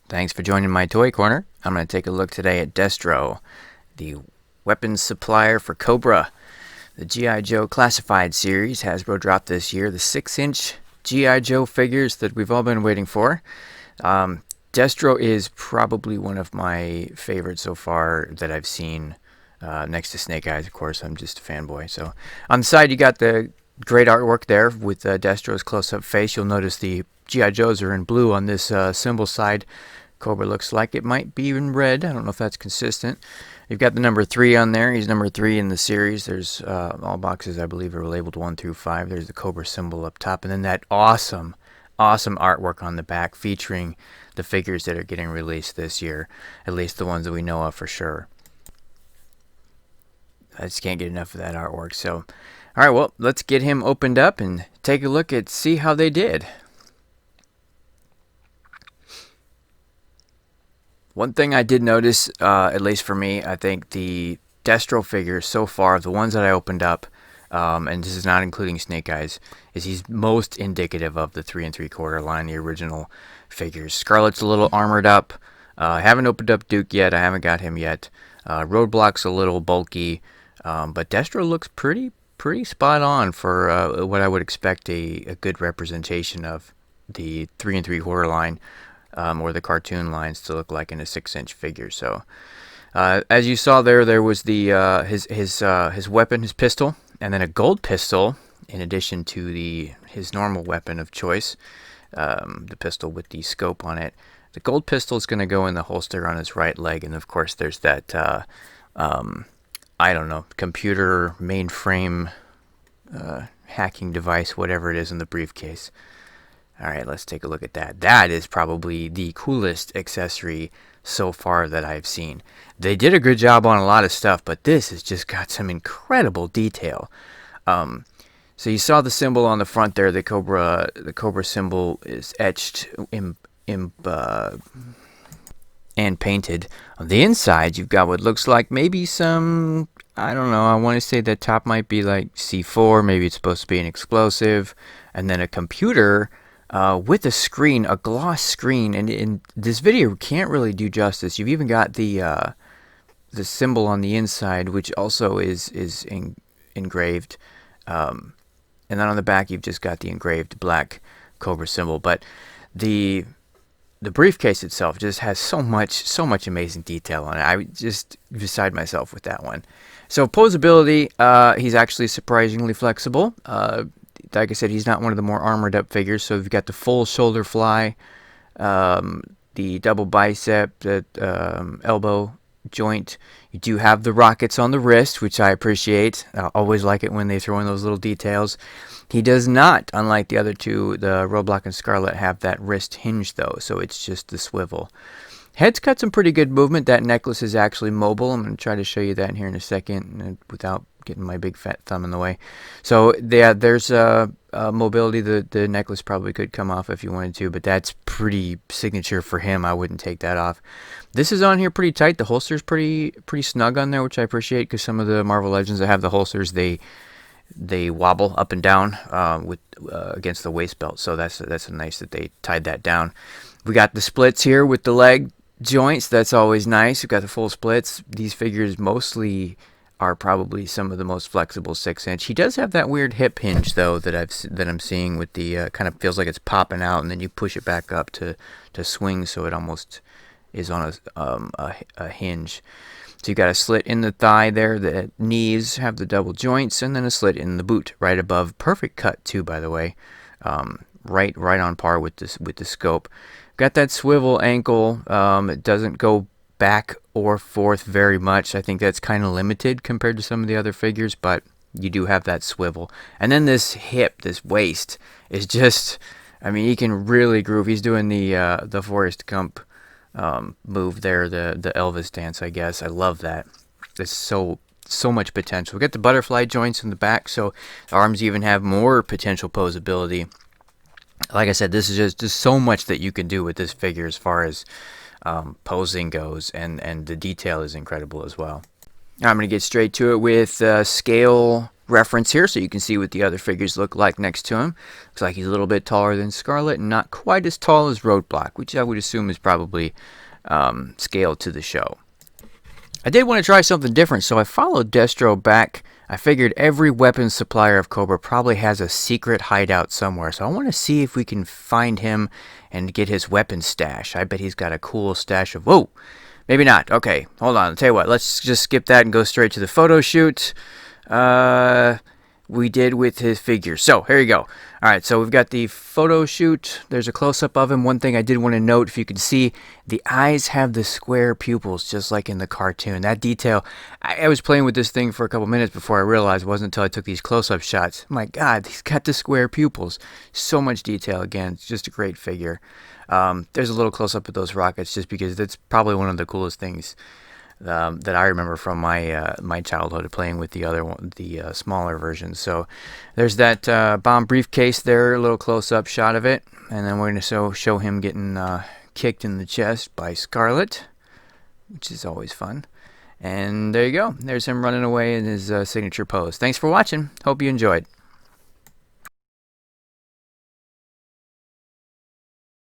Thanks for joining my toy corner. I'm going to take a look today at Destro, the weapons supplier for Cobra. The GI Joe Classified series Hasbro dropped this year, the 6-inch GI Joe figures that we've all been waiting for. Destro is probably one of my favorites so far that I've seen, next to Snake Eyes, of course. I'm just a fanboy. So on the side, you got the great artwork there with Destro's close-up face. You'll notice the GI Joes are in blue on this symbol side. Cobra looks like it might be in red. I don't know if that's consistent. You've got the number 3 on there. He's number 3 in the series. There's all boxes, I believe, are labeled 1 through 5. There's the Cobra symbol up top, and then that awesome artwork on the back featuring the figures that are getting released this year, at least the ones that we know of for sure. I just can't get enough of that artwork. So, all right, well, let's get him opened up and take a look at see how they did. One thing I did notice, at least for me, I think the Destro figures so far, the ones that I opened up, and this is not including Snake Eyes, is he's most indicative of the 3 3/4 line, the original figures. Scarlet's a little armored up. I haven't opened up Duke yet. I haven't got him yet. Roadblock's a little bulky, but Destro looks pretty spot on for what I would expect a good representation of the 3 3/4 line. Or the cartoon lines to look like in a 6-inch figure. So, as you saw there was the his weapon, his pistol, and then a gold pistol in addition to his normal weapon of choice, the pistol with the scope on it. The gold pistol is going to go in the holster on his right leg, and of course there's that I don't know, computer mainframe hacking device, whatever it is, in the briefcase. Alright, let's take a look at that. That is probably the coolest accessory so far that I've seen. They did a good job on a lot of stuff, but this has just got some incredible detail. So you saw the symbol on the front there, the Cobra symbol is etched and painted. On the inside, you've got what looks like maybe some, I don't know, I want to say the top might be like C4, maybe it's supposed to be an explosive, and then a computer with a screen, a gloss screen, and in this video can't really do justice. You've even got the symbol on the inside, which also is engraved, and then on the back you've just got the engraved black Cobra symbol. But the briefcase itself just has so much amazing detail on it. I just beside myself with that one. So posability, he's actually surprisingly flexible. Like I said, he's not one of the more armored up figures, so you've got the full shoulder fly, the double bicep, the elbow joint. You do have the rockets on the wrist, which I appreciate. I always like it when they throw in those little details. He does not, unlike the other two, the Roadblock and Scarlet, have that wrist hinge though, so it's just the swivel. Head's got some pretty good movement. That necklace is actually mobile. I'm going to try to show you that here in a second without getting my big fat thumb in the way. So yeah, there's mobility. The necklace probably could come off if you wanted to, but that's pretty signature for him. I wouldn't take that off. This is on here pretty tight. The holster's pretty snug on there, which I appreciate, because some of the Marvel Legends that have the holsters, they wobble up and down with against the waist belt. So that's nice that they tied that down. We got the splits here with the leg joints. That's always nice. We've got the full splits. These figures mostly are probably some of the most flexible 6-inch. He does have that weird hip hinge though that I'm seeing with the kind of feels like it's popping out, and then you push it back up to swing, so it almost is on a hinge. So you got a slit in the thigh there. The knees have the double joints, and then a slit in the boot right above. Perfect cut too, by the way. Right on par with the scope. Got that swivel ankle. It doesn't go back or forth very much. I think that's kind of limited compared to some of the other figures, but you do have that swivel. And then this hip, this waist, is just, I mean, he can really groove. He's doing the Forrest Gump move there, the Elvis dance, I guess. I love that. There's so much potential. We got the butterfly joints in the back, so the arms even have more potential posability. Like I said, this is just so much that you can do with this figure as far as posing goes, and the detail is incredible as well. I'm going to get straight to it with scale reference here so you can see what the other figures look like next to him. Looks like he's a little bit taller than Scarlet and not quite as tall as Roadblock, which I would assume is probably scaled to the show. I did want to try something different, so I followed Destro back. I figured every weapons supplier of Cobra probably has a secret hideout somewhere, so I want to see if we can find him and get his weapon stash. I bet he's got a cool stash of... Whoa! Maybe not. Okay, hold on. I'll tell you what. Let's just skip that and go straight to the photo shoot. We did with his figures. So, here you go. Alright, so we've got the photo shoot. There's a close-up of him. One thing I did want to note, if you can see, the eyes have the square pupils, just like in the cartoon. That detail, I was playing with this thing for a couple minutes before I realized. It wasn't until I took these close-up shots. My God, he's got the square pupils. So much detail. Again, it's just a great figure. There's a little close-up of those rockets, just because that's probably one of the coolest things that I remember from my childhood, playing with the other one, the smaller versions. So there's that bomb briefcase there, a little close-up shot of it, and then we're going to show him getting kicked in the chest by Scarlet, which is always fun. And there you go. There's him running away in his signature pose. Thanks for watching. Hope you enjoyed.